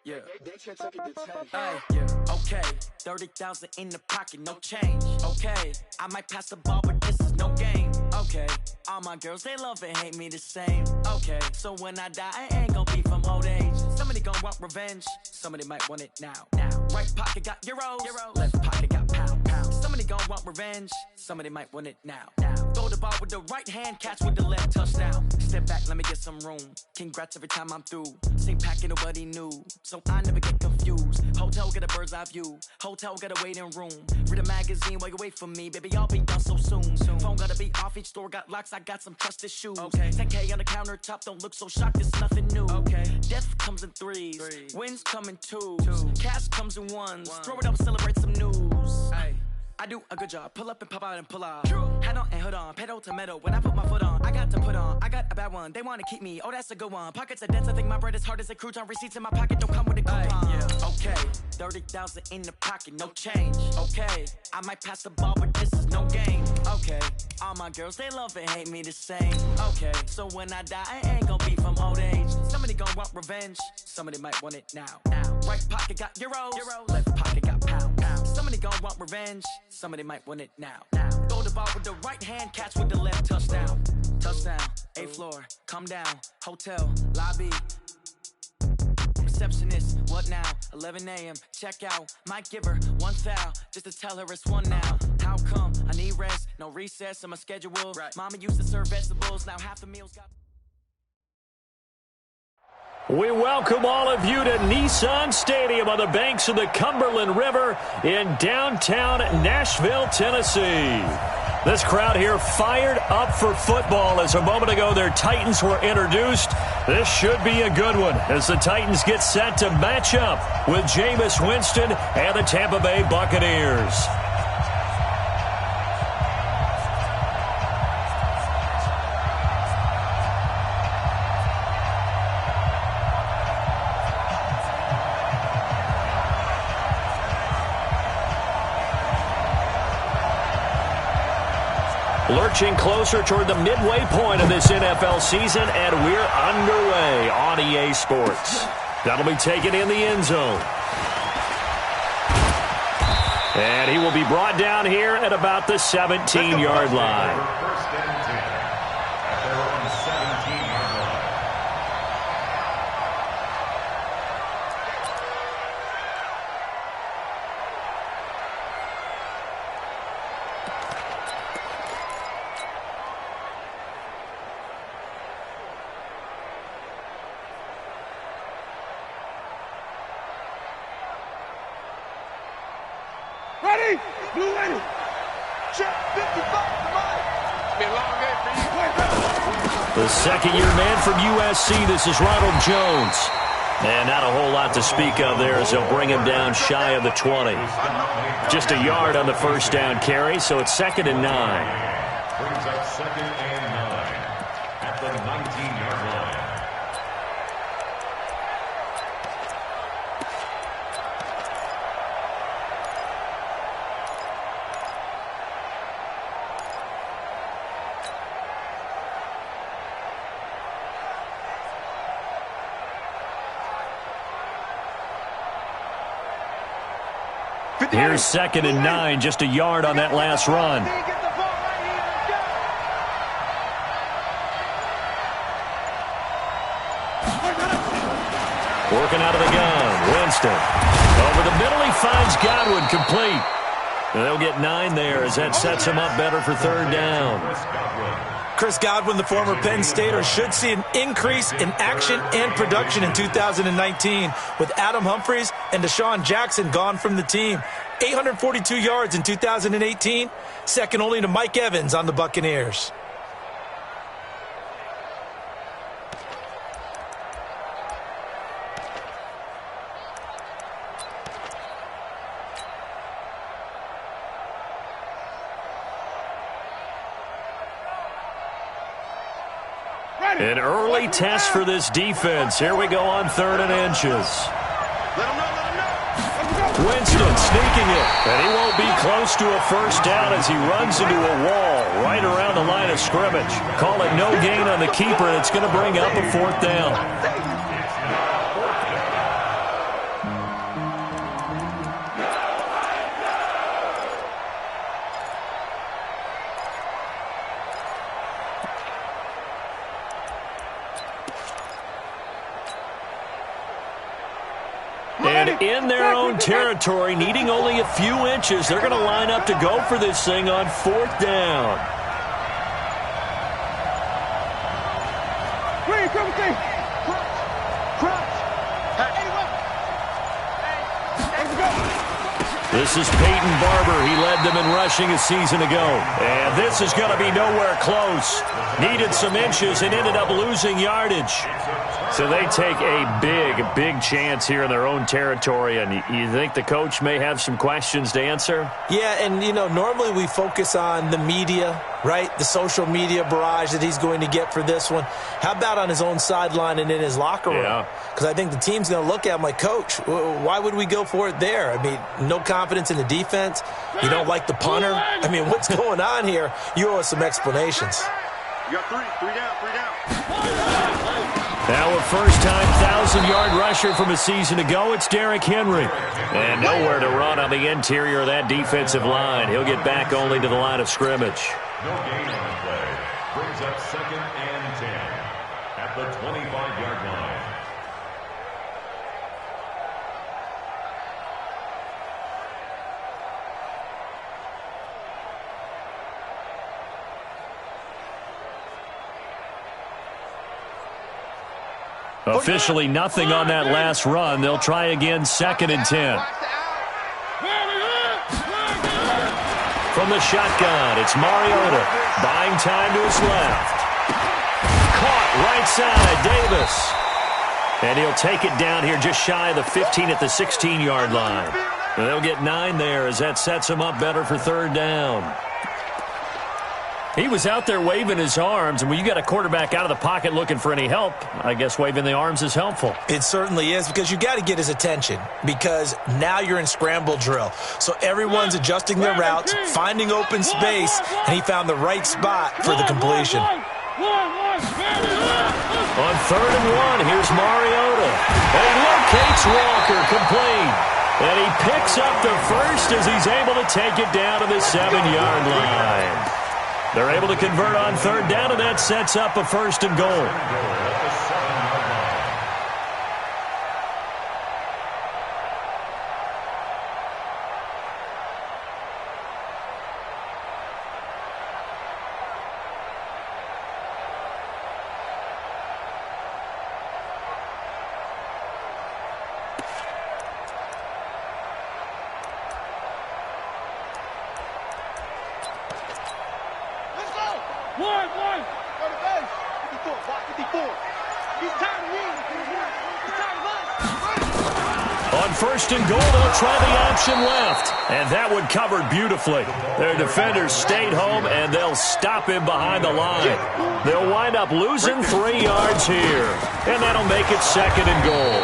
Yeah. Okay. 30,000 in the pocket, no change. Okay. I might pass the ball, but this is no game. Okay. All my girls, they love and hate me the same. Okay. So when I die, I ain't gonna be from old age. Somebody gonna want revenge. Somebody might want it now. Right pocket got euros. Left pocket got pound. Somebody gonna want revenge. Somebody might want it now. Throw the ball with the right hand, catch with the left, touchdown. Step back, let me get some room. Congrats every time I'm through. Same packet, nobody knew, so I never get confused. Hotel get a bird's eye view. Hotel got a waiting room. Read a magazine while you wait for me, baby. I'll be done so soon. Phone gotta be off. Each store got locks. I got some trusted shoes. Okay. 10K on the countertop. Don't look so shocked. It's nothing new. Okay. Death comes in threes. Wins come in twos. Cash comes in ones. Throw it up, celebrate some news. Ay. I do a good job. Pull up and pop out and pull out. Head on and hood on. Pedal to metal. When I put my foot on, I got to put on. I got a bad one. They want to keep me. Oh, that's a good one. Pockets are dense. I think my bread is hard as a crouton. Receipts in my pocket don't come with a coupon. Okay. 30,000 in the pocket. No change. Okay. I might pass the ball, but this is no game. Okay. All my girls, they love and hate me the same. Okay. So when I die, I ain't gonna be from old age. Somebody gonna want revenge. Somebody might want it now. Right pocket got euros. Left pocket got pound. Somebody gonna want revenge. Somebody might want it now. Throw the ball with the right hand, catch with the left, touchdown. Touchdown, 8th floor, come down. Hotel, lobby. Receptionist, what now? 11 a.m., check out. Might give her one foul, just to tell her it's one now. How come? I need rest, no recess in my schedule. Right. Mama used to serve vegetables, now half the meals got... We welcome all of you to Nissan Stadium on the banks of the Cumberland River in downtown Nashville, Tennessee. This crowd here fired up for football as a moment ago their Titans were introduced. This should be a good one as the Titans get set to match up with Jameis Winston and the Tampa Bay Buccaneers. Lurching closer toward the midway point of this NFL season, and we're underway on EA Sports. That'll be taken in the end zone. And he will be brought down here at about the 17-yard line. Ready? Blue ready. Check 55. Come on. It's been a long day for you. The second-year man from USC, this is Ronald Jones. And not a whole lot to speak of there as they'll bring him down shy of the 20. Just a yard on the first down carry, so it's 2nd and 9. Brings up 2nd and 9 at the 19-yard line. Here's 2nd and 9, just a yard on that last run. Working out of the gun, Winston. Over the middle, he finds Godwin, complete. And they'll get 9 there as that sets him up better for 3rd down. Chris Godwin, the former Penn Stater, should see an increase in action and production in 2019 with Adam Humphries and Deshaun Jackson gone from the team. 842 yards in 2018, second only to Mike Evans on the Buccaneers. An early test for this defense. Here we go on 3rd and inches. Winston sneaking it, and he won't be close to a first down as he runs into a wall right around the line of scrimmage. Call it no gain on the keeper, and it's going to bring up a 4th down. in their own territory, needing only a few inches. They're going to line up to go for this thing on 4th down. This is Peyton Barber. He led them in rushing a season ago. And this is going to be nowhere close. Needed some inches and ended up losing yardage. So they take a big chance here in their own territory. And you think the coach may have some questions to answer? Yeah, and, normally we focus on the media, right? The social media barrage that he's going to get for this one. How about on his own sideline and in his locker room? Yeah. Because I think the team's going to look at him like, Coach, why would we go for it there? I mean, no confidence in the defense. You don't like the punter. I mean, what's going on here? You owe us some explanations. You got three down. Now a first-time 1,000-yard rusher from a season ago, it's Derrick Henry. And nowhere to run on the interior of that defensive line. He'll get back only to the line of scrimmage. No gain on the play. Brings up 2nd and 10 at the 25-yard line. Officially nothing on that last run. They'll try again, 2nd and 10. From the shotgun, it's Mariota. Buying time to his left. Caught right side, Davis. And he'll take it down here just shy of the 15 at the 16-yard line. And they'll get 9 there as that sets him up better for 3rd down. He was out there waving his arms, and when you got a quarterback out of the pocket looking for any help, I guess waving the arms is helpful. It certainly is, because you got to get his attention, because now you're in scramble drill. So everyone's adjusting their routes, finding open space, and he found the right spot for the completion. On 3rd and 1, here's Mariota. And he locates Walker, complete. And he picks up the first as he's able to take it down to the 7-yard line. They're able to convert on 3rd down, and that sets up a 1st and goal. On 1st and goal, they'll try the option left. And that one covered beautifully. Their defenders stayed home, and they'll stop him behind the line. They'll wind up losing 3 yards here. And that'll make it 2nd and goal.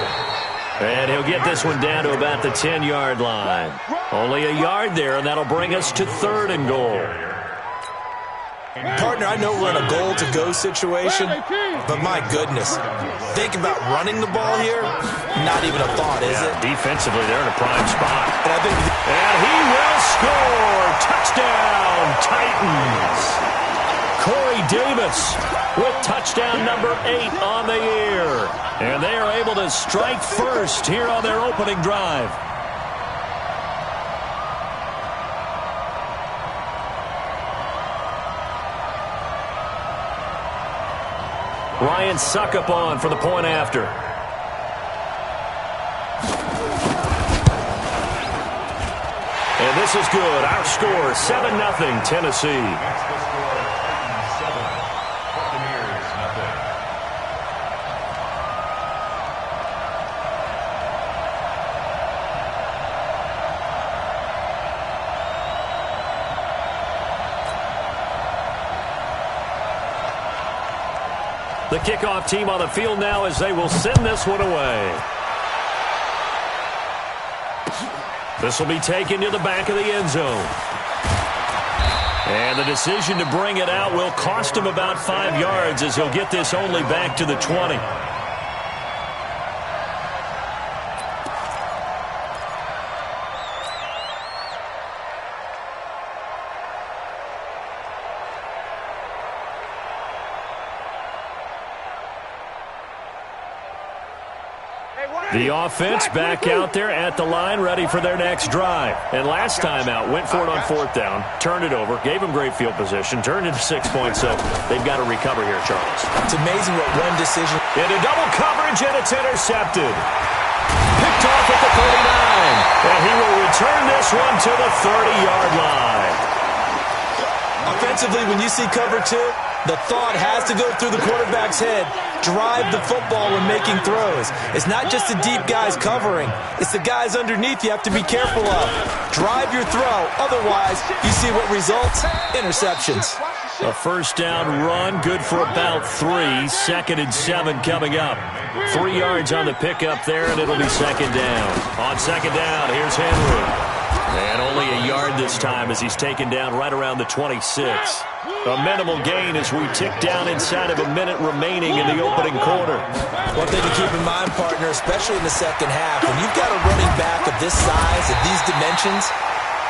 And he'll get this one down to about the 10-yard line. Only a yard there, and that'll bring us to 3rd and goal. Partner, I know we're in a goal-to-go situation, but my goodness, think about running the ball here, not even a thought, is it? Defensively, they're in a prime spot. And he will score! Touchdown, Titans! Corey Davis with touchdown number 8 on the year. And they are able to strike first here on their opening drive. Ryan Suckup on for the point after. And this is good. Our score, 7-0 Tennessee. That's the score, 7. Buccaneers, nothing. The kickoff team on the field now as they will send this one away. This will be taken to the back of the end zone. And the decision to bring it out will cost him about 5 yards as he'll get this only back to the 20. Hey, The offense back out there at the line, ready for their next drive. And last time out, went for it on 4th down, turned it over, gave them great field position, turned into 6 points, so they've got to recover here, Charles. It's amazing what one decision. Into double coverage, and it's intercepted. Picked off at the 39, and he will return this one to the 30-yard line. Offensively, when you see cover 2, the thought has to go through the quarterback's head. Drive the football when making throws. It's not just the deep guys covering. It's the guys underneath you have to be careful of. Drive your throw. Otherwise, you see what results? Interceptions. A 1st down run, good for about 3. 2nd and 7 coming up. 3 yards on the pickup there, and it'll be 2nd down. On 2nd down, here's Henry. And only a yard this time as he's taken down right around the 26. A minimal gain as we tick down inside of a minute remaining in the opening quarter. One thing to keep in mind, partner, especially in the second half, when you've got a running back of this size, of these dimensions,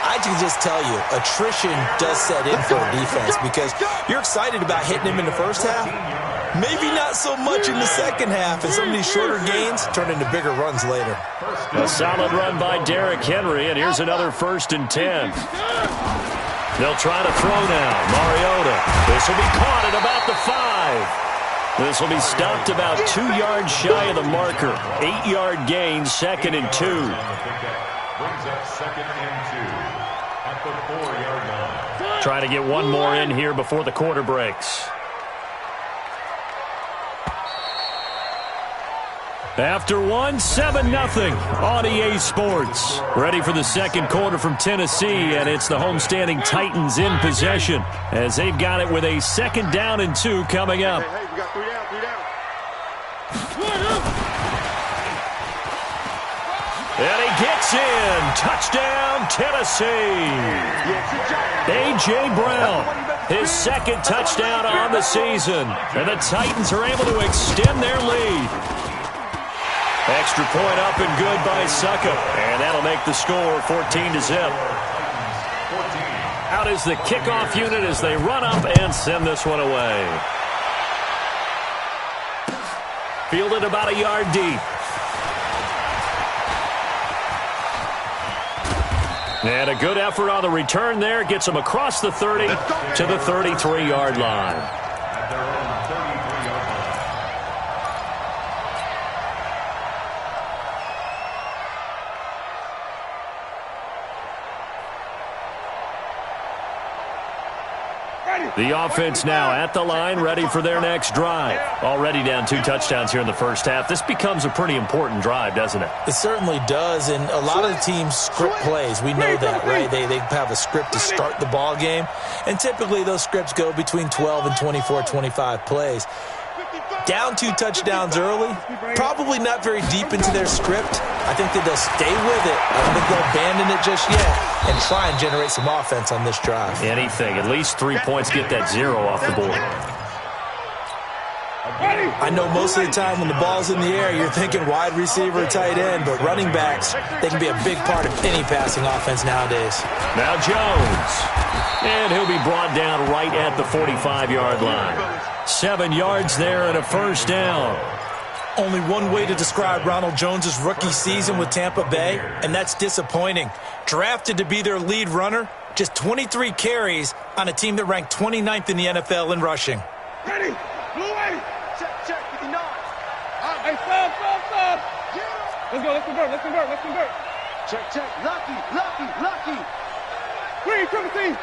I can just tell you, attrition does set in for a defense because you're excited about hitting him in the first half. Maybe not so much in the second half, and some of these shorter gains turn into bigger runs later. A solid run by Derrick Henry, and here's another 1st and 10. They'll try to throw now. Mariota. This will be caught at about the 5. This will be stopped about 2 yards shy of the marker. 8-yard gain, 2nd and 2. Brings up 2nd and 2 at the 4-yard line. Trying to get one more in here before the quarter breaks. After one, 7-0 on EA Sports. Ready for the second quarter from Tennessee, and it's the homestanding Titans in possession as they've got it with a 2nd down and 2 coming up. Hey, we got 3 down. And he gets in. Touchdown, Tennessee. A.J. Brown, his 2nd touchdown on the season. And the Titans are able to extend their lead. Extra point up and good by Suckup. And that'll make the score 14-0. Out is the kickoff unit as they run up and send this one away. Fielded about a yard deep. And a good effort on the return there. Gets them across the 30 to the 33-yard line. The offense now at the line, ready for their next drive. Already down 2 touchdowns here in the first half. This becomes a pretty important drive, doesn't it? It certainly does, and a lot of the teams script plays. We know that, right? They have a script to start the ball game, and typically those scripts go between 12 and 24, 25 plays. Down 2 touchdowns early, probably not very deep into their script. I think that they'll stay with it. I don't think they'll abandon it just yet and try and generate some offense on this drive. Anything. At least 3 points, get that 0 off the board. I know most of the time when the ball's in the air, you're thinking wide receiver, tight end, but running backs, they can be a big part of any passing offense nowadays. Now Jones. And he'll be brought down right at the 45-yard line. 7 yards there and a 1st down. Only one way to describe Ronald Jones' rookie season with Tampa Bay, and that's disappointing. Drafted to be their lead runner, just 23 carries on a team that ranked 29th in the NFL in rushing. Ready? Blue way. Check, 59. Hey, stop. Let's convert. Check. Lucky. Green, triple team.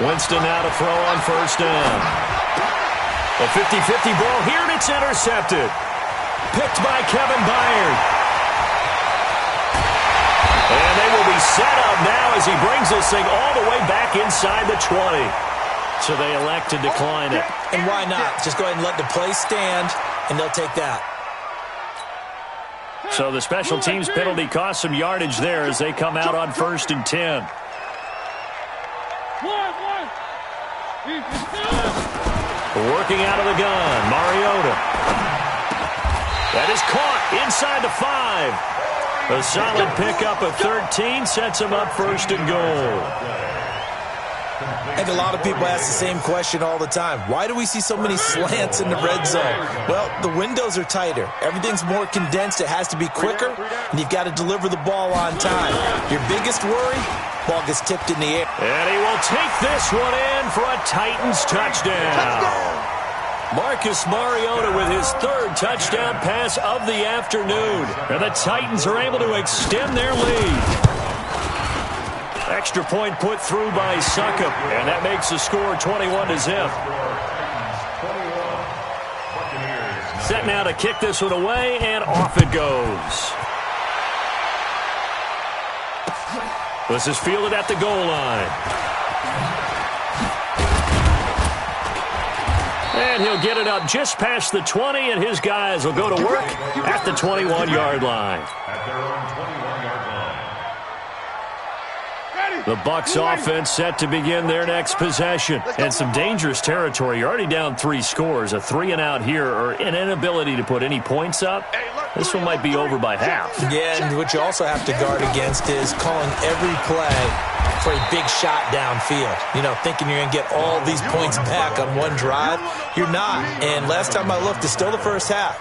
Winston now to throw on 1st down. A 50-50 ball here, and it's intercepted. Picked by Kevin Byard. And they will be set up now as he brings this thing all the way back inside the 20. So they elect to decline it. And why not? Just go ahead and let the play stand, and they'll take that. So the special teams penalty cost some yardage there as they come out on 1st and 10. Working out of the gun, Mariota. That is caught inside the 5. A solid pickup of 13 sets him up 1st and goal. I think a lot of people ask the same question all the time. Why do we see so many slants in the red zone? Well, the windows are tighter. Everything's more condensed. It has to be quicker, and you've got to deliver the ball on time. Your biggest worry, ball gets tipped in the air. And he will take this one in for a Titans touchdown. Marcus Mariota with his third touchdown pass of the afternoon. And the Titans are able to extend their lead. Extra point put through by Succop, and that makes the score 21-0. Set now to kick this one away, and off it goes. This is fielded at the goal line. And he'll get it up just past the 20, and his guys will go to work at the 21-yard line. At their own 21-yard line. The Bucs offense set to begin their next possession. And some dangerous territory. You're already down 3 scores. A 3-and-out here, or an inability to put any points up. This one might be over by half. Yeah, and what you also have to guard against is calling every play for a big shot downfield. You know, thinking you're going to get all these points back on one drive. You're not. And last time I looked, it's still the first half.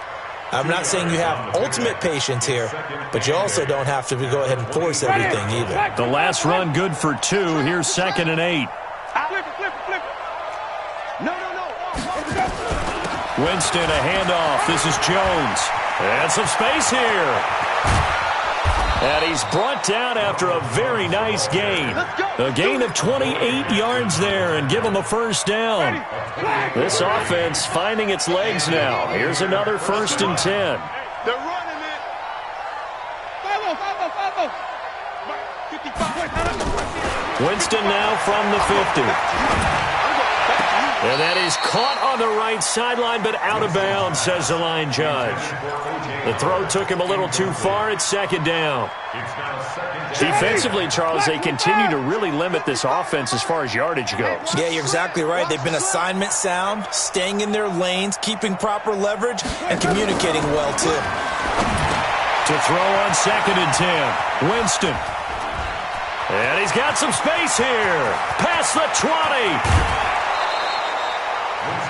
I'm not saying you have ultimate patience here, but you also don't have to go ahead and force everything either. The last run good for 2. Here's 2nd and 8. Winston, a handoff. This is Jones. And some space here. And he's brought down after a very nice gain. A gain of 28 yards there, and give him a first down. This offense finding its legs now. Here's another 1st and 10. They're running it. Winston now from the 50. And that is caught on the right sideline, but out of bounds, says the line judge. The throw took him a little too far. It's 2nd down. Defensively, Charles, they continue to really limit this offense as far as yardage goes. Yeah, you're exactly right. They've been assignment sound, staying in their lanes, keeping proper leverage, and communicating well, too. To throw on 2nd and 10. Winston. And he's got some space here. Past the 20.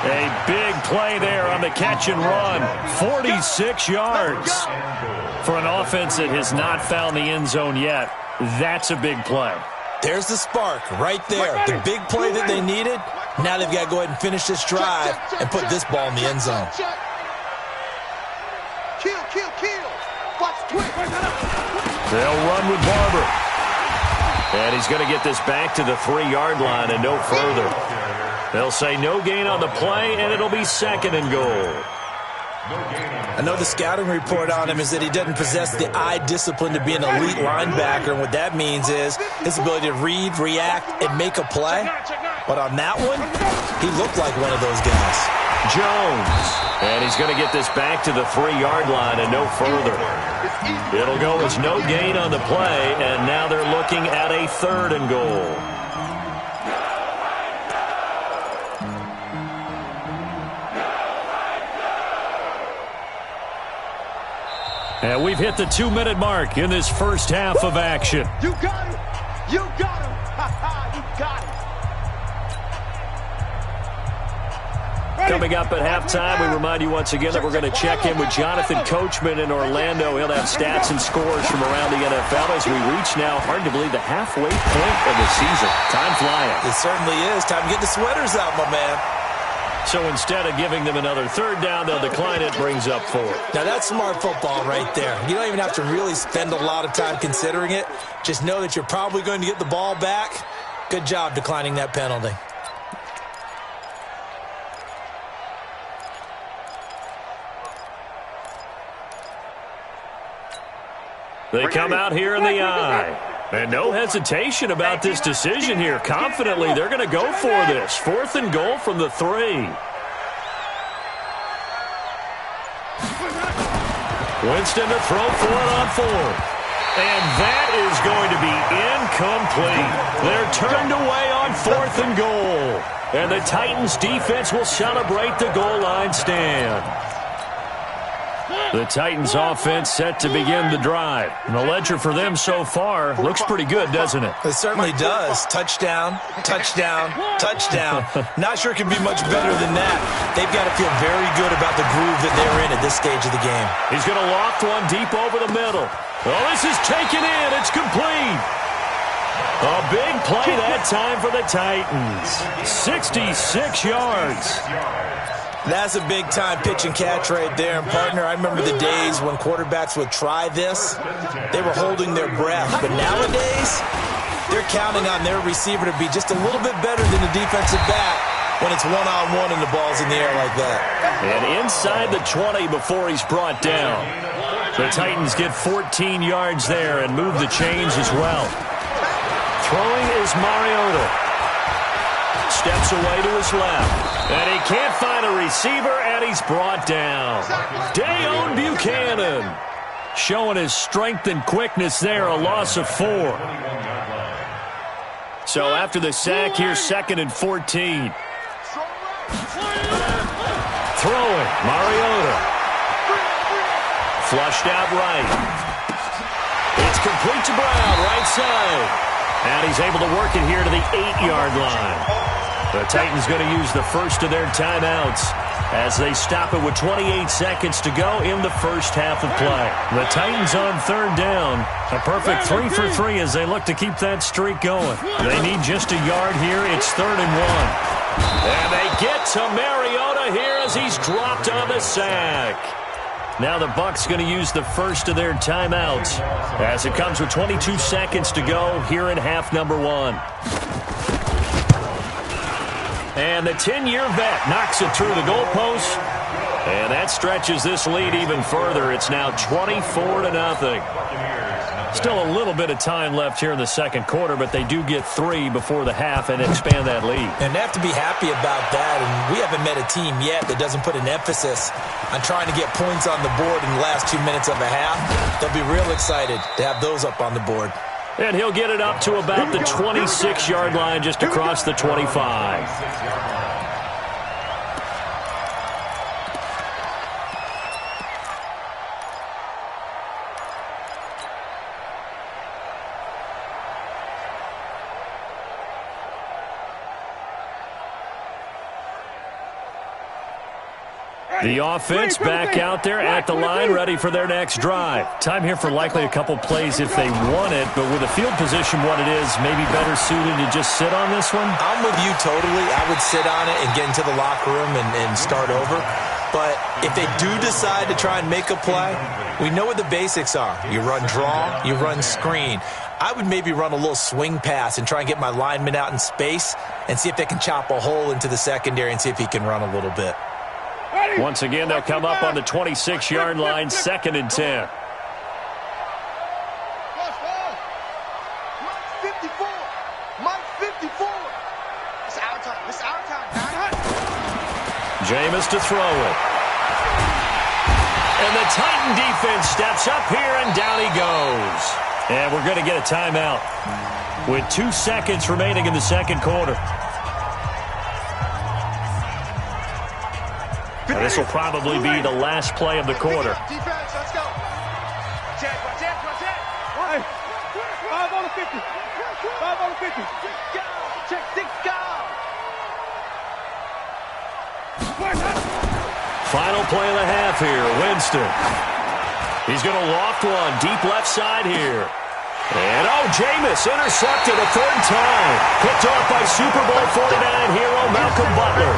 A big play there on the catch and run. 46 yards. For an offense that has not found the end zone yet, that's a big play. There's the spark right there. The big play that they needed. Now they've got to go ahead and finish this drive and put this ball in the end zone. They'll run with Barber. And he's going to get this back to the 3-yard line and no further. They'll say no gain on the play, and it'll be 2nd and goal. I know the scouting report on him is that he doesn't possess the eye discipline to be an elite linebacker, and what that means is his ability to read, react, and make a play. But on that one, he looked like one of those guys. Jones. And he's going to get this back to the 3-yard line and no further. It'll go as no gain on the play, and now they're looking at a 3rd and goal. And we've hit the 2-minute mark in this first half of action. You got him. You got him. You got him. Coming up at halftime, we remind you once again that we're going to check in with Jonathan Coachman in Orlando. He'll have stats and scores from around the NFL as we reach now, hard to believe, the halfway point of the season. Time flying. It certainly is. Time to get the sweaters out, my man. So instead of giving them another 3rd down, they'll decline it, brings up 4th. Now that's smart football right there. You don't even have to really spend a lot of time considering it. Just know that you're probably going to get the ball back. Good job declining that penalty. They come out here in the eye. And no hesitation about this decision here. Confidently, they're going to go for this. 4th and goal from the 3. Winston to throw for it on 4th. And that is going to be incomplete. They're turned away on 4th and goal. And the Titans defense will celebrate the goal line stand. The Titans offense set to begin the drive. And the ledger for them so far looks pretty good, doesn't it? It certainly does. Touchdown, touchdown, touchdown. Not sure it can be much better than that. They've got to feel very good about the groove that they're in at this stage of the game. He's going to loft one deep over the middle. Well, this is taken in. It's complete. A big play that time for the Titans. 66 yards. That's a big-time pitch and catch right there. And, partner, I remember the days when quarterbacks would try this. They were holding their breath. But nowadays, they're counting on their receiver to be just a little bit better than the defensive back when it's one-on-one and the ball's in the air like that. And inside the 20 before he's brought down. The Titans get 14 yards there and move the chains as well. Throwing is Mariota. Steps away to his left. And he can't find a receiver, and he's brought down. Dayon Buchanan showing his strength and quickness there, a loss of 4. So after the sack, here's 2nd and 14. Throwing, Mariota. Flushed out right. It's complete to Brown, right side. And he's able to work it here to the 8-yard line. The Titans going to use the first of their timeouts as they stop it with 28 seconds to go in the first half of play. The Titans on 3rd down. A perfect 3 for 3 as they look to keep that streak going. They need just a yard here. It's 3rd and 1. And they get to Mariota here as he's dropped on the sack. Now the Bucs going to use the first of their timeouts as it comes with 22 seconds to go here in half number 1. And the 10-year vet knocks it through the goalpost. And that stretches this lead even further. It's now 24-0. Still a little bit of time left here in the second quarter, but they do get 3 before the half and expand that lead. And they have to be happy about that. And we haven't met a team yet that doesn't put an emphasis on trying to get points on the board in the last 2 minutes of a half. They'll be real excited to have those up on the board. And he'll get it up to about the 26-yard line just across the 25. The offense back out there at the line, ready for their next drive. Time here for likely a couple plays if they want it, but with the field position what it is, maybe better suited to just sit on this one? I'm with you totally. I would sit on it and get into the locker room and start over. But if they do decide to try and make a play, we know what the basics are. You run draw, you run screen. I would maybe run a little swing pass and try and get my lineman out in space and see if they can chop a hole into the secondary and see if he can run a little bit. Once again, they'll come up on the 26-yard line, 2nd and 10. Mike 54. It's our time. It's our time. Jameis to throw it. And the Titan defense steps up here, and down he goes. And we're going to get a timeout with 2 seconds remaining in the second quarter. This will probably be the last play of the quarter. Defense, let's go. Check. 5 on the 50. 5 on the 50. Go. Check 6, go. Final play of the half here, Winston. He's going to loft one deep left side here. And, Jameis intercepted a 3rd time. Picked off by Super Bowl 49 hero Malcolm Butler.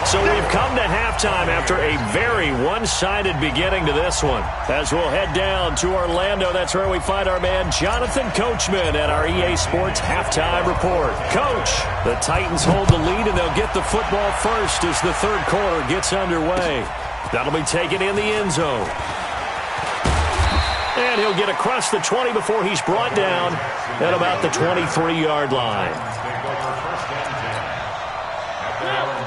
So we've come to halftime after a very one-sided beginning to this one. As we'll head down to Orlando, that's where we find our man Jonathan Coachman at our EA Sports Halftime Report. Coach, the Titans hold the lead, and they'll get the football first as the third quarter gets underway. That'll be taken in the end zone. And he'll get across the 20 before he's brought down at about the 23-yard line.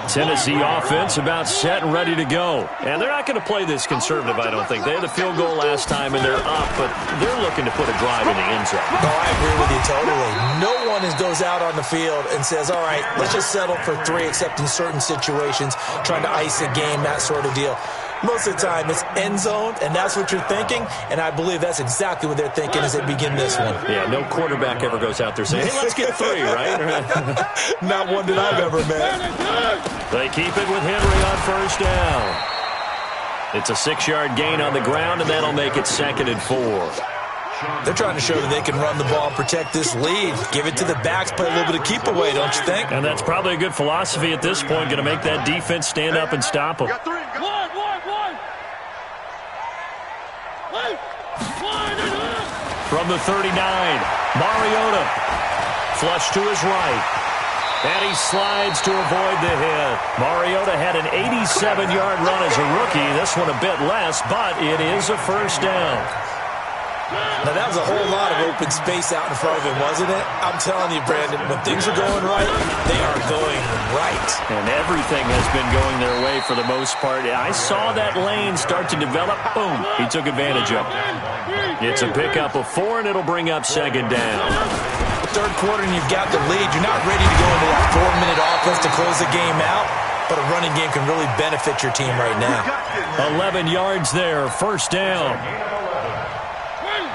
Tennessee offense about set and ready to go. And they're not going to play this conservative, I don't think. They had the field goal last time, and they're up, but they're looking to put a drive in the end zone. Oh, I agree with you totally. No one goes out on the field and says, all right, let's just settle for 3, except in certain situations, trying to ice a game, that sort of deal. Most of the time, it's end zone, and that's what you're thinking, and I believe that's exactly what they're thinking as they begin this one. Yeah, no quarterback ever goes out there saying, hey, let's get 3, right? Not one that I've ever met. They keep it with Henry on first down. It's a 6-yard gain on the ground, and that'll make it 2nd and 4. They're trying to show that they can run the ball and protect this lead. Give it to the backs, play a little bit of keep away, don't you think? And that's probably a good philosophy at this point, going to make that defense stand up and stop them. From the 39, Mariota. Flush to his right. And he slides to avoid the hit. Mariota had an 87-yard run as a rookie. This one a bit less, but it is a first down. Now, that was a whole lot of open space out in front of him, wasn't it? I'm telling you, Brandon, when things are going right, they are going right. And everything has been going their way for the most part. I saw that lane start to develop. Boom. He took advantage of it. It's a pickup of 4, and it'll bring up 2nd down. Third quarter, and you've got the lead. You're not ready to go into that 4-minute offense to close the game out, but a running game can really benefit your team right now. 11 yards there, first down.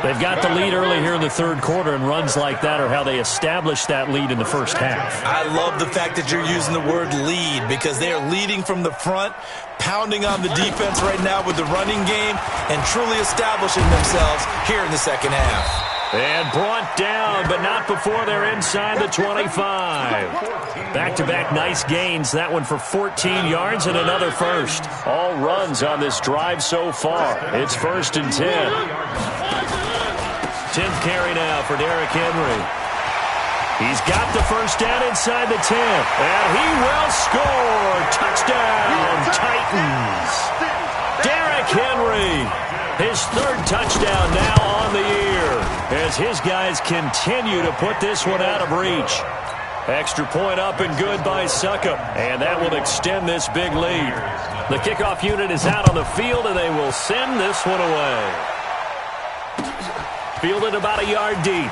They've got the lead early here in the third quarter, and runs like that are how they establish that lead in the first half. I love the fact that you're using the word lead because they are leading from the front, pounding on the defense right now with the running game, and truly establishing themselves here in the second half. And brought down, but not before they're inside the 25. Back-to-back nice gains. That one for 14 yards and another first. All runs on this drive so far. It's 1st and 10. 10th carry now for Derrick Henry. He's got the first down inside the 10. And he will score. Touchdown, Titans. Derrick Henry, his 3rd touchdown now on the year, as his guys continue to put this one out of reach. Extra point up and good by Succop, and that will extend this big lead. The kickoff unit is out on the field, and they will send this one away. Fielded about a yard deep.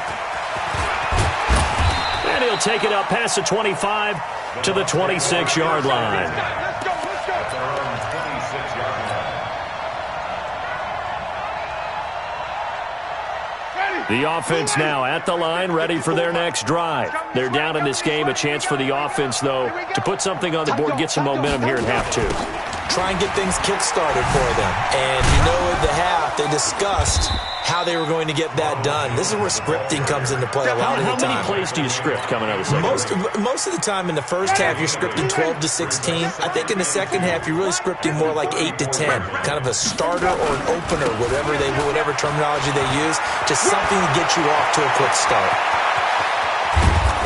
And he'll take it up past the 25 to the 26-yard line. The offense now at the line, ready for their next drive. They're down in this game. A chance for the offense, though, to put something on the board, get some momentum here in half 2. Try and get things kick-started for them. And you know, at the half, they discussed how they were going to get that done. This is where scripting comes into play a lot of the time. How many plays do you script coming out of the second? Most of the time in the first half, you're scripting 12 to 16. I think in the second half, you're really scripting more like 8 to 10. Kind of a starter or an opener, whatever terminology they use. Just something to get you off to a quick start.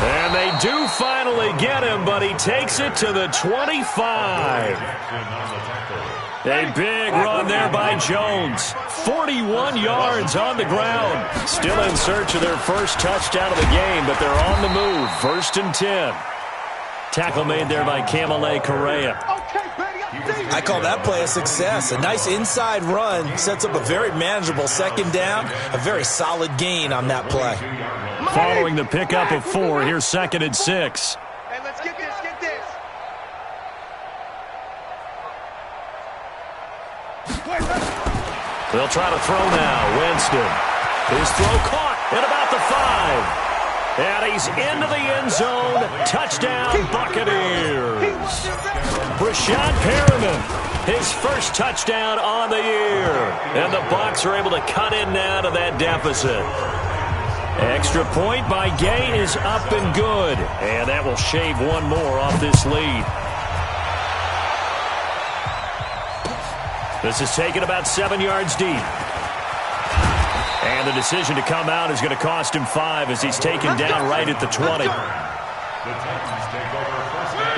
And they do finally get him, but he takes it to the 25. A big run there by Jones. 41 yards on the ground. Still in search of their first touchdown of the game, but they're on the move. 1st and 10. Tackle made there by Camille Correa. I call that play a success. A nice inside run sets up a very manageable second down. A very solid gain on that play. Following the pickup of 4, here's 2nd and 6. Hey, let's get this, get this. They'll try to throw now. Winston. His throw caught at about the 5. And he's into the end zone. Touchdown, Buccaneers. Brashad Perriman, his first touchdown on the year. And the Bucs are able to cut in now to that deficit. Extra point by Gay is up and good. And that will shave one more off this lead. This is taken about 7 yards deep. And the decision to come out is going to cost him 5 as he's taken down right at the 20.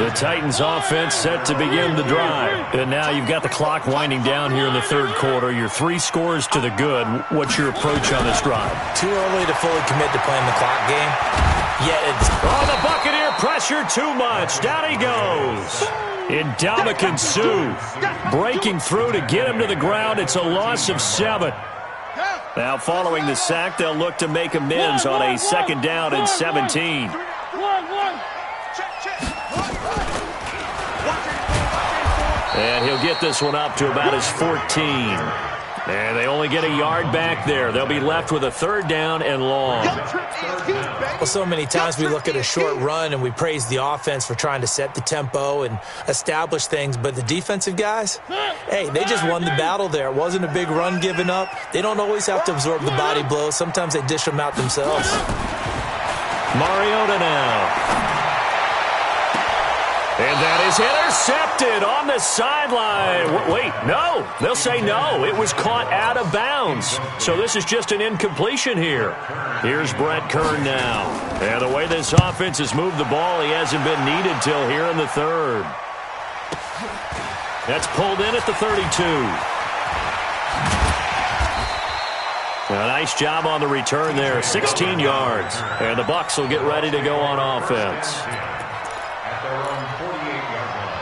The Titans offense set to begin the drive. And now you've got the clock winding down here in the third quarter. Your 3 scores to the good. What's your approach on this drive? Too early to fully commit to playing the clock game. Yet it's... Oh, the Buccaneer pressure too much. Down he goes. Ndamukong Suh breaking through to get him to the ground. It's a loss of 7. Now following the sack, they'll look to make amends on a 2nd down and 17. And he'll get this one up to about his 14. And they only get a yard back there. They'll be left with a third down and long. Well, so many times we look at a short run and we praise the offense for trying to set the tempo and establish things. But the defensive guys, hey, they just won the battle there. It wasn't a big run given up. They don't always have to absorb the body blows. Sometimes they dish them out themselves. Mariota now. And that is intercepted on the sideline. Wait, no. They'll say no. It was caught out of bounds. So this is just an incompletion here. Here's Brett Kern now. And the way this offense has moved the ball, he hasn't been needed till here in the third. That's pulled in at the 32. A nice job on the return there. 16 yards. And the Bucs will get ready to go on offense. At their own 48-yard line.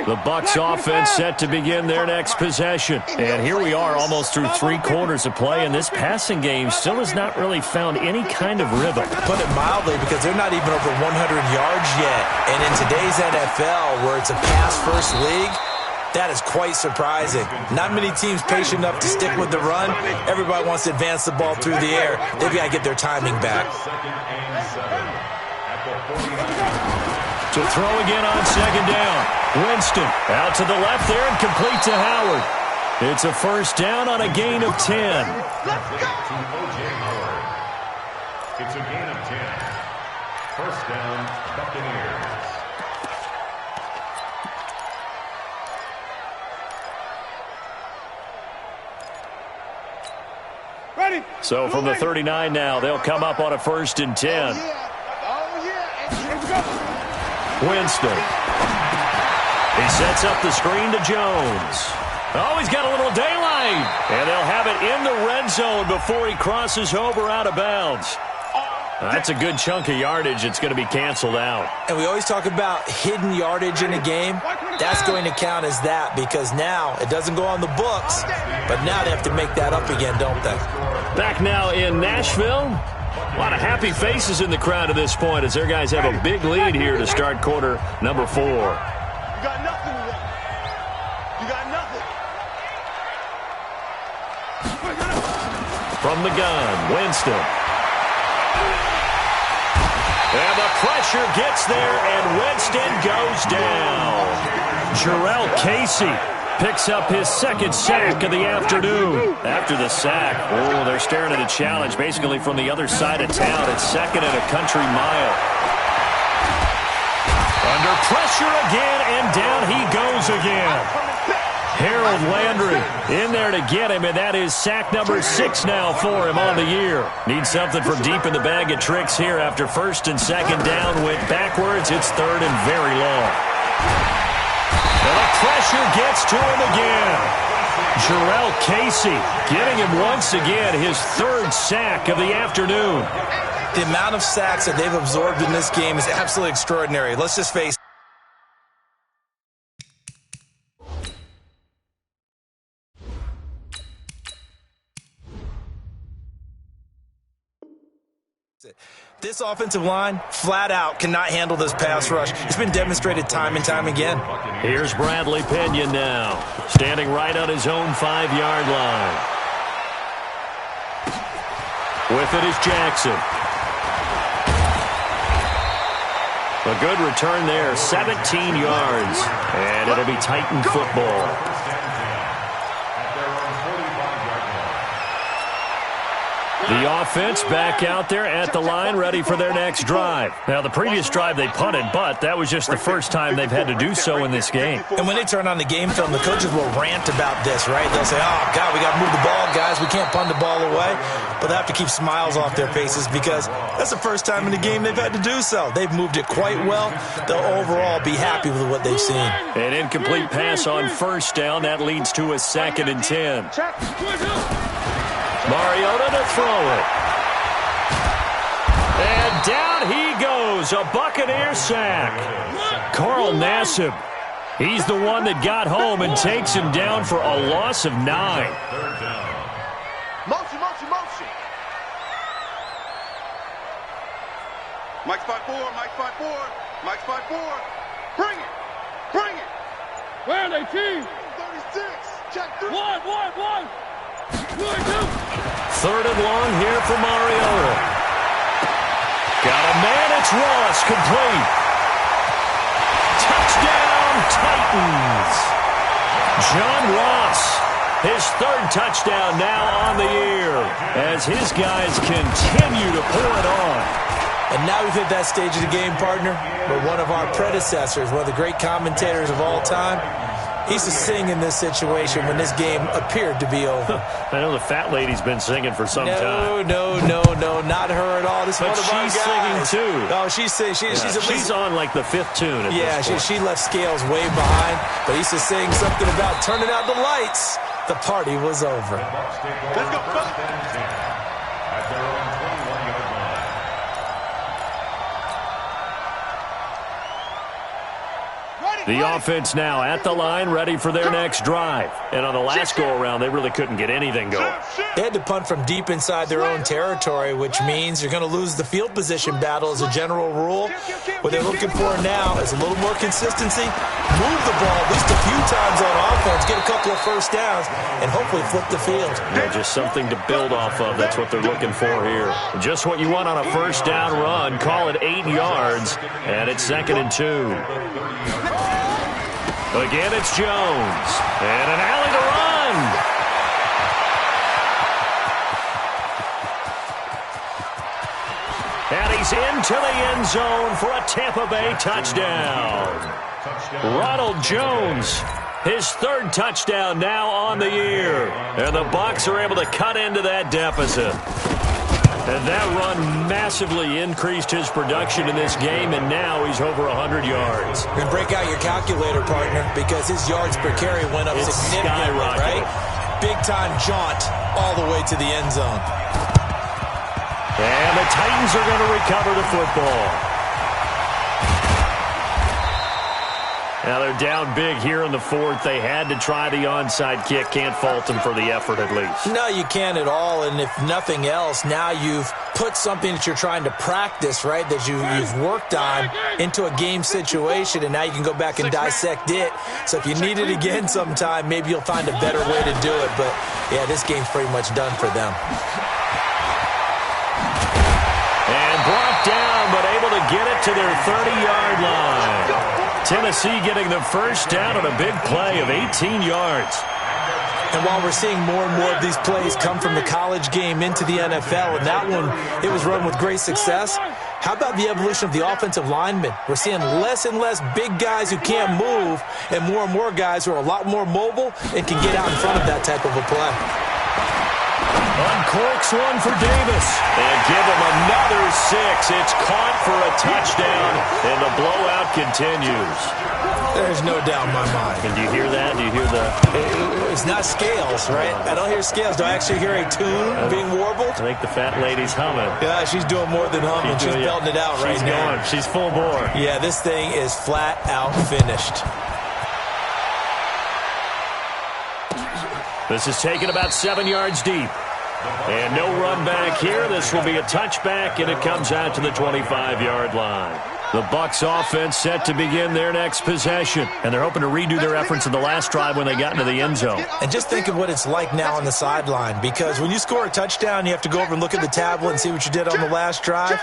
The Bucs offense set to begin their next possession. And here we are almost through 3 quarters of play, and this passing game still has not really found any kind of rhythm. Put it mildly, because they're not even over 100 yards yet. And in today's NFL, where it's a pass-first league, that is quite surprising. Not many teams patient enough to stick with the run. Everybody wants to advance the ball through the air. They've got to get their timing back. To throw again on second down. Winston out to the left there and complete to Howard. It's a first down on a gain of 10. It's a gain of 10. First down, Buccaneers. So from the 39 now, they'll come up on a 1st and 10. Winston. He sets up the screen to Jones. Oh, he's got a little daylight. And they'll have it in the red zone before he crosses over out of bounds. That's a good chunk of yardage. It's going to be canceled out. And we always talk about hidden yardage in a game. That's going to count as that, because now it doesn't go on the books, but now they have to make that up again, don't they? Back now in Nashville. A lot of happy faces in the crowd at this point as their guys have a big lead here to start quarter number 4. You got nothing today. You got nothing. From the gun, Winston. And the pressure gets there, and Winston goes down. Jarrell Casey picks up his 2nd sack of the afternoon. After the sack, oh, they're staring at a challenge basically from the other side of town. It's 2nd and a country mile. Under pressure again, and down he goes again. Harold Landry in there to get him, and that is sack number 6 now for him on the year. Needs something from deep in the bag of tricks here after 1st and 2nd down went backwards. It's 3rd and very long. And the pressure gets to him again. Jarrell Casey getting him once again his 3rd sack of the afternoon. The amount of sacks that they've absorbed in this game is absolutely extraordinary. Let's just face it. This offensive line, flat out, cannot handle this pass rush. It's been demonstrated time and time again. Here's Bradley Pinion now, standing right on his own 5-yard line. With it is Jackson. A good return there, 17 yards. And it'll be Titan football. The offense back out there at the line, ready for their next drive. Now, the previous drive they punted, but that was just the first time they've had to do so in this game. And when they turn on the game film, the coaches will rant about this, right? They'll say, oh, God, we got to move the ball, guys. We can't punt the ball away. But they have to keep smiles off their faces because that's the first time in the game they've had to do so. They've moved it quite well. They'll overall be happy with what they've seen. An incomplete pass on 1st down. That leads to a 2nd and 10. Mariota to throw it. And down he goes. A Buccaneer sack. Carl Nassib He's the one that got home and takes him down for a loss of 9. Third down. Motion, motion, motion. Mike's 5-4, Mike's 5-4, Mike's 5-4. Bring it, bring it. Where are they, team? 36, check 3. One. 2. Third and long here for Mariota. Got a man, it's Ross, complete. Touchdown, Titans. John Ross, his third touchdown now on the year as his guys continue to pour it on. And now we've hit that stage of the game, partner, where one of our predecessors, one of the great commentators of all time, he used to sing in this situation when this game appeared to be over. I know the fat lady's been singing for some time. No, not her at all. This is But one of our she's guys. singing too. Oh, she's at least, She's on like the 5th tune at yeah, this point. she left Scales way behind, but he used to sing something about turning out the lights. The party was over. Let's go, First and 10 at their own 21-yard line. The offense now at the line, ready for their next drive. And on the last go-around, they really couldn't get anything going. They had to punt from deep inside their own territory, which means you're going to lose the field position battle as a general rule. What they're looking for now is a little more consistency, move the ball at least a few times on offense, get a couple of first downs, and hopefully flip the field. Yeah, just something to build off of. That's what they're looking for here. Just what you want on a first down run. Call it 8 yards, and it's 2nd and 2. Again, it's Jones. And an alley to run. And he's into the end zone for a Tampa Bay touchdown. Ronald Jones, his 3rd touchdown now on the year. And the Bucs are able to cut into that deficit. And that run massively increased his production in this game, and now he's over 100 yards. And break out your calculator, partner, because his yards per carry went up significantly, right? Big-time jaunt all the way to the end zone. And the Titans are going to recover the football. Now they're down big here in the 4th. They had to try the onside kick. Can't fault them for the effort at least. No, you can't at all. And if nothing else, now you've put something that you're trying to practice, right, that you've worked on into a game situation, and now you can go back and dissect it. So if you need it again sometime, maybe you'll find a better way to do it. But, yeah, this game's pretty much done for them. And brought down, but able to get it to their 30-yard line. Tennessee getting the first down on a big play of 18 yards. And while we're seeing more and more of these plays come from the college game into the NFL, and that one, it was run with great success, how about the evolution of the offensive linemen? We're seeing less and less big guys who can't move and more guys who are a lot more mobile and can get out in front of that type of a play. Uncorks one for Davis. And give him another 6. It's caught for a touchdown, and the blowout continues. There's no doubt in my mind. And do you hear that? Do you hear the... It's not scales, right? I don't hear scales. Do I actually hear a tune being warbled? I think the fat lady's humming. Yeah, she's doing more than humming. She's belting it out right now. She's going. She's full bore. Yeah, this thing is flat out finished. This is taken about 7 yards deep. And no run back here. This will be a touchback, and it comes out to the 25-yard line. The Bucs offense set to begin their next possession, and they're hoping to redo their efforts in the last drive when they got into the end zone. And just think of what it's like now on the sideline, because when you score a touchdown, you have to go over and look at the tablet and see what you did on the last drive.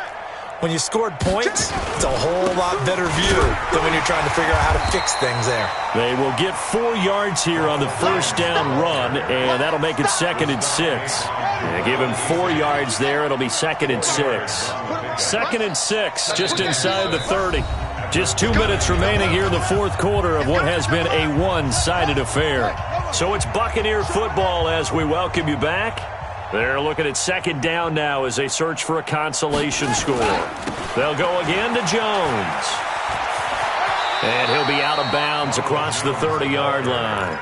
When you scored points, it's a whole lot better view than when you're trying to figure out how to fix things there. They will get 4 yards here on the first down run, and that'll make it 2nd and 6. Yeah, give him 4 yards there. It'll be 2nd and 6. 2nd and 6, just inside the 30. Just 2 minutes remaining here in the 4th quarter of what has been a one-sided affair. So it's Buccaneer football as we welcome you back. They're looking at 2nd down now as they search for a consolation score. They'll go again to Jones. And he'll be out of bounds across the 30-yard line.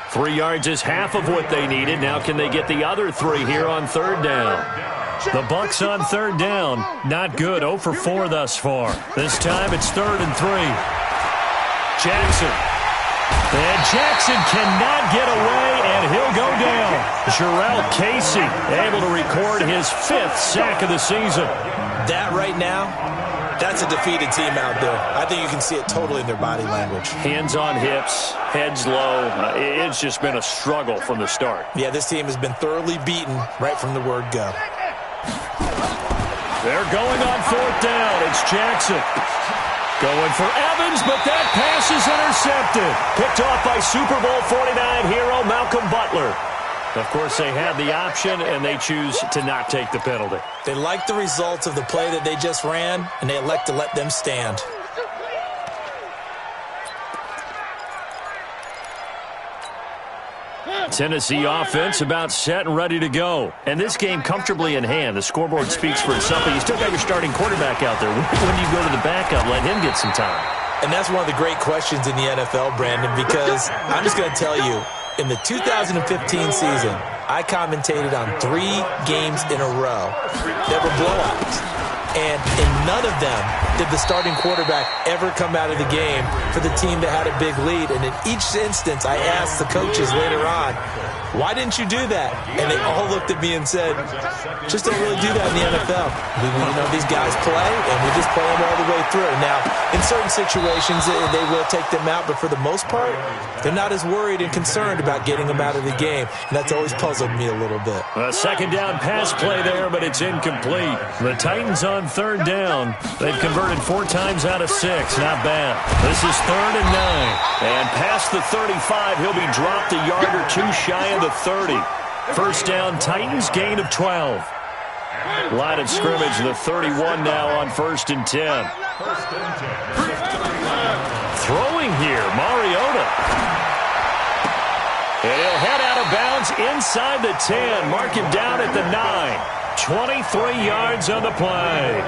3 yards is half of what they needed. Now can they get the other 3 here on 3rd down? The Bucs on 3rd down. Not good. 0 for 4 thus far. This time it's 3rd and 3. Jackson And Jackson cannot get away, and he'll go down. Jarrell Casey able to record his 5th sack of the season. That right now, that's a defeated team out there. I think you can see it totally in their body language. Hands on hips, heads low. It's just been a struggle from the start. Yeah, this team has been thoroughly beaten right from the word go. They're going on 4th down. It's Jackson. Going for Evans, but that pass is intercepted. Picked off by Super Bowl 49 hero Malcolm Butler. Of course, they had the option, and they choose to not take the penalty. They like the results of the play that they just ran, and they elect to let them stand. Tennessee offense about set and ready to go. And this game comfortably in hand. The scoreboard speaks for itself, but you still got your starting quarterback out there. When do you go to the backup, let him get some time? And that's one of the great questions in the NFL, Brandon, because I'm just going to tell you, in the 2015 season, I commentated on 3 games in a row that were blowouts. And in none of them did the starting quarterback ever come out of the game for the team that had a big lead. And in each instance, I asked the coaches later on, why didn't you do that? And they all looked at me and said, just don't really do that in the NFL. These guys play, and we just play them all the way through. Now, in certain situations, they will take them out, but for the most part, they're not as worried and concerned about getting them out of the game. And that's always puzzled me a little bit. A 2nd down pass play there, but it's incomplete. The Titans on 3rd down. They've converted 4 times out of 6. Not bad. This is 3rd and 9. And past the 35, he'll be dropped a yard or 2 shy of the 30. 1st down, Titans, gain of 12. Line of scrimmage, the 31 now on 1st and 10. Throwing here, Mariota. And he'll head out of bounds inside the 10. Mark him down at the 9. 23 yards on the play.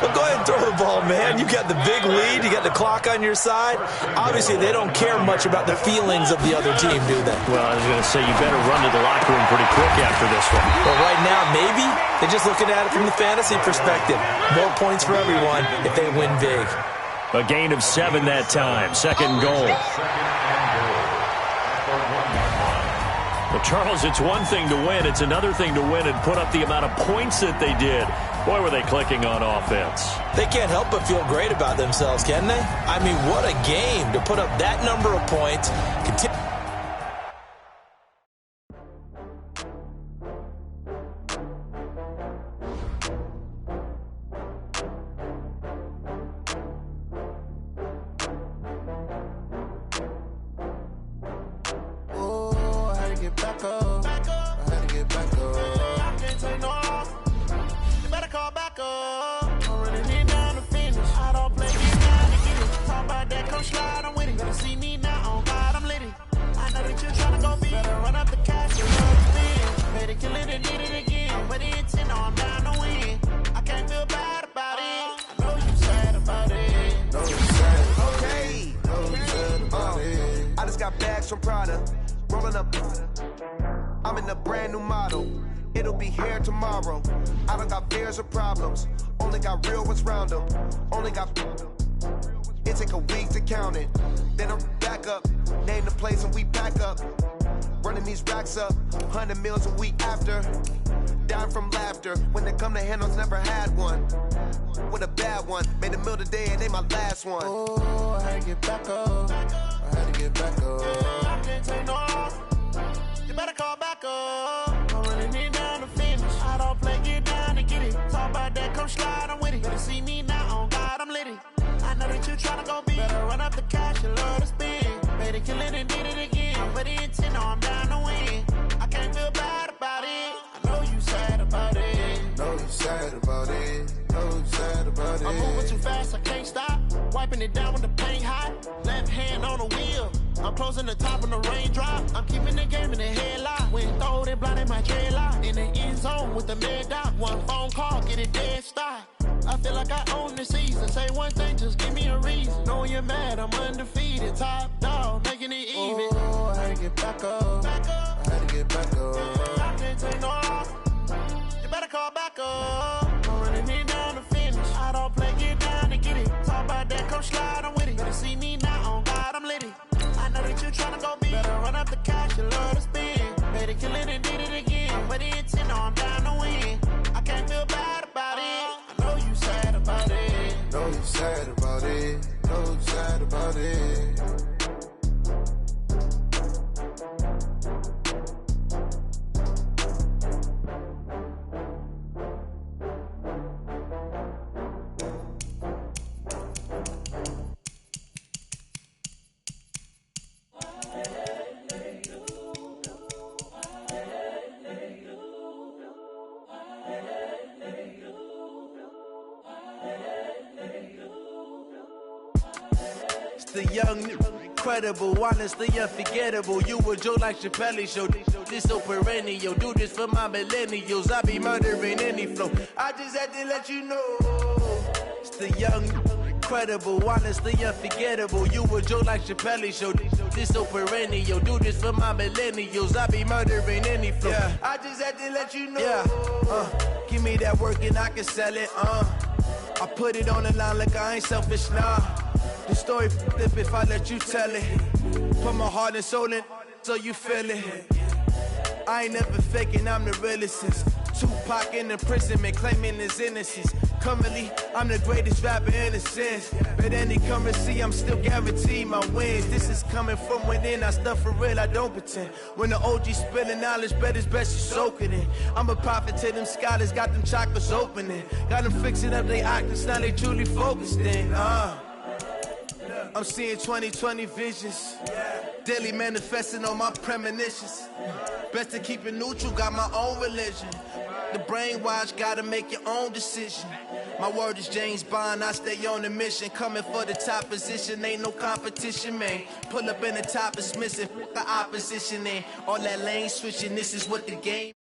Well, go ahead and throw the ball, man. You got the big lead. You got the clock on your side. Obviously, they don't care much about the feelings of the other team, do they? Well, I was going to say, you better run to the locker room pretty quick after this one. Well, right now, maybe they're just looking at it from the fantasy perspective. More points for everyone if they win big. A gain of 7 that time. 2nd goal. Well, Charles, it's one thing to win. It's another thing to win and put up the amount of points that they did. Boy, were they clicking on offense. They can't help but feel great about themselves, can they? I mean, what a game to put up that number of points. From Prada, rolling up. I'm in a brand new model. It'll be here tomorrow. I don't got fears or problems. Only got real ones round them. Only got. It take a week to count it. Then I'm back up. Name the place and we pack up. Running these racks up. 100 meals a week after. Dying from laughter. When they come to handles, never had one. With a bad one. Made a meal today and they my last one. Oh, I had to get back up. I had to get back up. I can't take no off. You better call back up. I'm running it down to finish. I don't play, get down to get it. Talk about that, come slide, I'm with it. Better see me now, on God, I'm litty. I know that you tryna go big. Better run up the cash, you love to spend. Made it, kill it, and did it again. Put the intent, no, I'm down to win. I can't feel bad about it. I know you sad about it. Know you sad about it. Know you sad about it. I'm moving too fast, I can't stop. Wiping it down with the paint hot. Left hand on the wheel. I'm closing the top when the raindrop. I'm keeping the game in the headlock. When throw it blind in my dreadlock. In the end zone with the mid dot. One phone call, get it dead stop. I feel like I own the season. Say one thing, just give me a reason. Knowing you're mad, I'm undefeated. Top dog, making it even. Oh, I had to get back up. I had to get back up. I can't take no off. You better call back up. I'm running it down to finish. I don't play, get down to get it. Talk about that, come slide, I'm with it. Better see me now, on God, I'm litty. rich, you tryna go big. Better run up the cash, you love to spend. Better kill it and did it again. But the intent, no, I'm down to win. I can't feel bad about it. I know you sad about it. Know you sad about it. Know you sad about it. The young, incredible, honestly unforgettable. You a Joe like Chappelle show. This so perennial. Do this for my millennials. I be murdering any flow. I just had to let you know. It's the young, incredible, honestly unforgettable. You a Joe like Chappelle show. This so perennial. Do this for my millennials. I be murdering any flow. Yeah. I just had to let you know. Yeah. Give me that work and I can sell it. I put it on the line like I ain't selfish, nah. The story flip if I let you tell it. Put my heart and soul in so you feel it. I ain't never faking, I'm the realest since Tupac in imprisonment, claiming his innocence. Currently, I'm the greatest rapper in a sense. But any currency, I'm still guaranteed my wins. This is coming from within, I stuff for real, I don't pretend. When the OG spilling knowledge, bet it's best you soak it in. I'm a prophet to them scholars, got them chakras opening. Got them fixing up their octaves, now they truly focused in. I'm seeing 2020 visions. Daily manifesting on my premonitions. Best to keep it neutral, got my own religion. The brainwash, gotta make your own decision. My word is James Bond, I stay on the mission. Coming for the top position, ain't no competition, man. Pull up in the top is missing, the opposition in. All that lane switching, this is what the game